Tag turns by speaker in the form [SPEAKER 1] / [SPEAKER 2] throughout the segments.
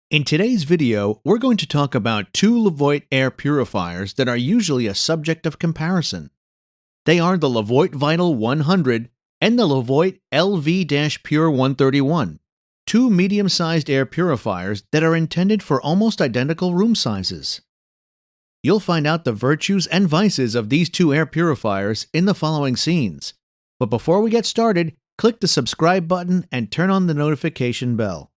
[SPEAKER 1] In today's video, we're going to talk about two Levoit air purifiers that are usually a subject of comparison. They are the Levoit Vital 100 and the Levoit LV-PUR131, two medium-sized air purifiers that are intended for almost identical room sizes. You'll find out the virtues and vices of these two air purifiers in the following scenes. But before we get started, click the subscribe button and turn on the notification bell.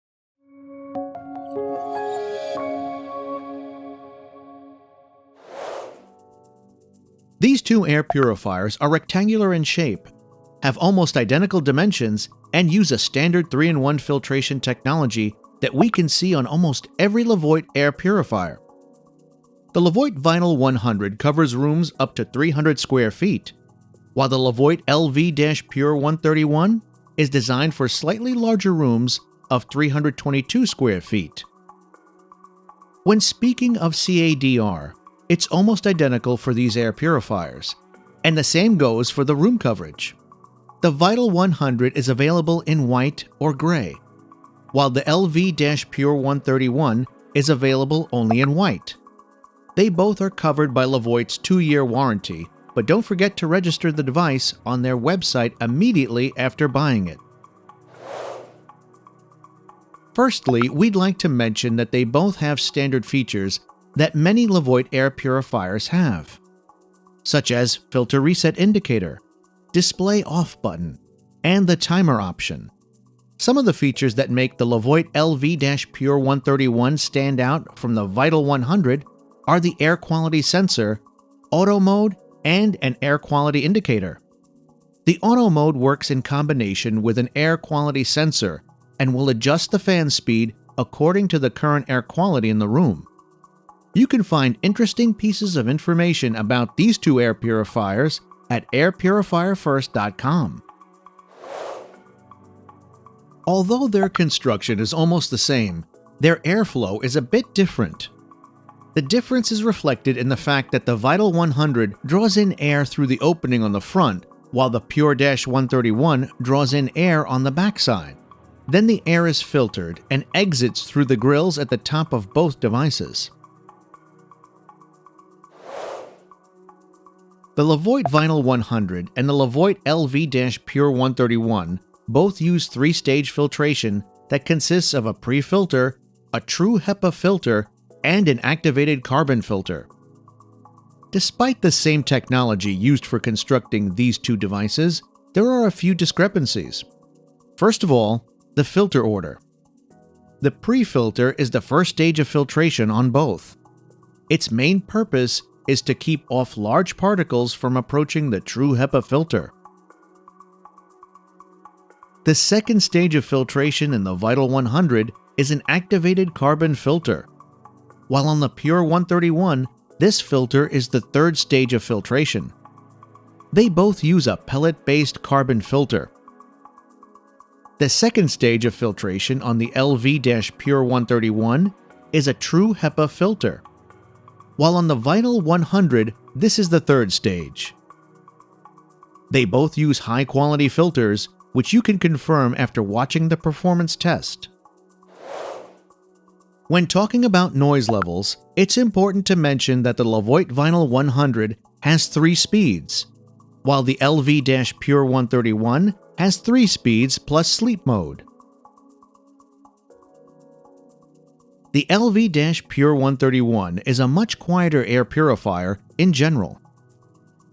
[SPEAKER 1] These two air purifiers are rectangular in shape, have almost identical dimensions, and use a standard 3-in-1 filtration technology that we can see on almost every Levoit air purifier. The Levoit Vital 100 covers rooms up to 300 square feet, while the Levoit LV-PUR131 is designed for slightly larger rooms of 322 square feet. When speaking of CADR, it's almost identical for these air purifiers, and the same goes for the room coverage. The Vital 100 is available in white or gray, while the LV-PUR131 is available only in white. They both are covered by Levoit's 2-year warranty, but don't forget to register the device on their website immediately after buying it. Firstly, we'd like to mention that they both have standard features that many Levoit air purifiers have, such as filter reset indicator, display off button, and the timer option. Some of the features that make the Levoit LV-PUR131 stand out from the Vital 100 are the air quality sensor, auto mode, and an air quality indicator. The auto mode works in combination with an air quality sensor and will adjust the fan speed according to the current air quality in the room. You can find interesting pieces of information about these two air purifiers at airpurifierfirst.com. Although their construction is almost the same, their airflow is a bit different. The difference is reflected in the fact that the Vital 100 draws in air through the opening on the front, while the PUR-131 draws in air on the backside. Then the air is filtered and exits through the grills at the top of both devices. The Levoit Vital 100 and the Levoit LV-PUR131 both use 3-stage filtration that consists of a pre-filter, a true HEPA filter, and an activated carbon filter. Despite the same technology used for constructing these two devices, there are a few discrepancies. First of all, the filter order. The pre-filter is the first stage of filtration on both. Its main purpose is to keep off large particles from approaching the true HEPA filter. The second stage of filtration in the Vital 100 is an activated carbon filter, while on the PUR131, this filter is the third stage of filtration. They both use a pellet-based carbon filter. The second stage of filtration on the LV-PUR131 is a true HEPA filter, while on the Vital 100, this is the third stage. They both use high-quality filters, which you can confirm after watching the performance test. When talking about noise levels, it's important to mention that the Levoit Vital 100 has 3 speeds, while the LV-PUR131 has 3 speeds plus sleep mode. The LV-PUR131 is a much quieter air purifier in general.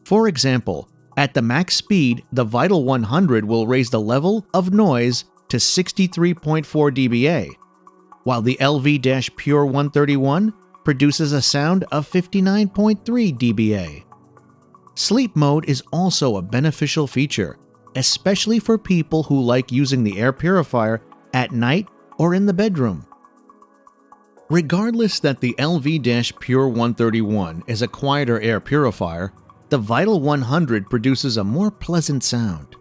[SPEAKER 1] For example, at the max speed, the Vital 100 will raise the level of noise to 63.4 dBA, while the LV-PUR131 produces a sound of 59.3 dBA. Sleep mode is also a beneficial feature, especially for people who like using the air purifier at night or in the bedroom. Regardless that the LV-PUR131 is a quieter air purifier, the Vital 100 produces a more pleasant sound.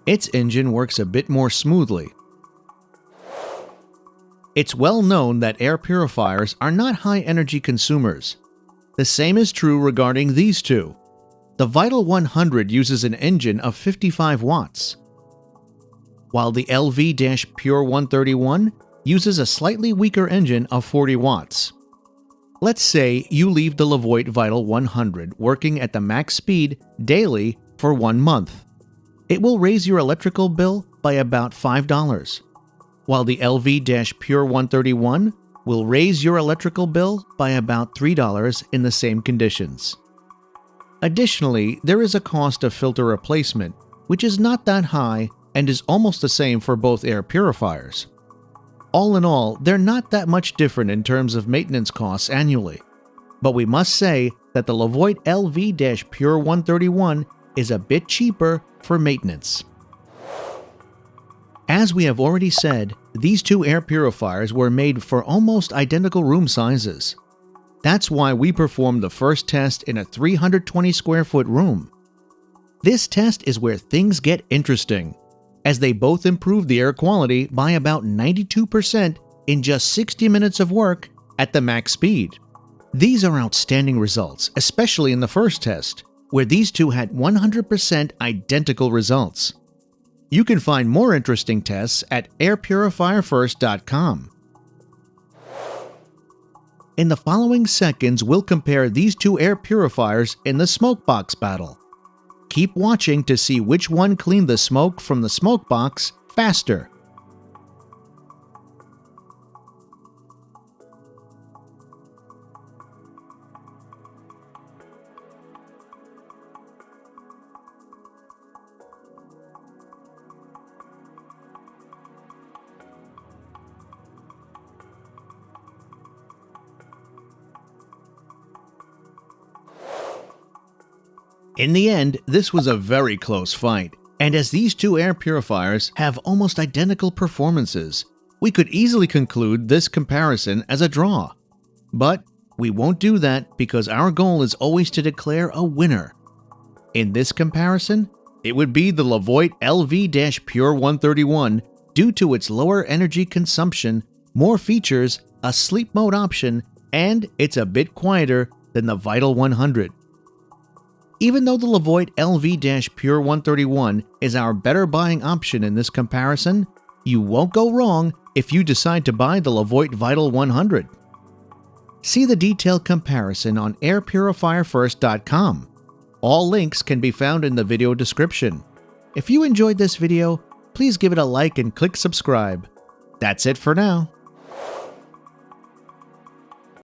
[SPEAKER 1] Its engine works a bit more smoothly. It's well known that air purifiers are not high-energy consumers. The same is true regarding these two. The Vital 100 uses an engine of 55 watts, while the LV-PUR131 uses a slightly weaker engine of 40 watts. Let's say you leave the Levoit Vital 100 working at the max speed daily for 1 month. It will raise your electrical bill by about $5, while the LV-PUR131 will raise your electrical bill by about $3 in the same conditions. Additionally, there is a cost of filter replacement, which is not that high and is almost the same for both air purifiers. All in all, they're not that much different in terms of maintenance costs annually, but we must say that the Levoit LV-PUR131 is a bit cheaper for maintenance. As we have already said, these two air purifiers were made for almost identical room sizes. That's why we performed the first test in a 320 square foot room. This test is where things get interesting, as they both improve the air quality by about 92% in just 60 minutes of work at the max speed. These are outstanding results, especially in the first test, where these two had 100% identical results. You can find more interesting tests at airpurifierfirst.com. In the following seconds, we'll compare these two air purifiers in the smoke box battle. Keep watching to see which one cleaned the smoke from the smoke box faster. In the end, this was a very close fight, and as these two air purifiers have almost identical performances, we could easily conclude this comparison as a draw. But we won't do that because our goal is always to declare a winner. In this comparison, it would be the Levoit LV-PUR131 due to its lower energy consumption, more features, a sleep mode option, and it's a bit quieter than the Vital 100. Even though the Levoit LV-PUR131 is our better buying option in this comparison, you won't go wrong if you decide to buy the Levoit Vital 100. See the detailed comparison on airpurifierfirst.com. All links can be found in the video description. If you enjoyed this video, please give it a like and click subscribe. That's it for now.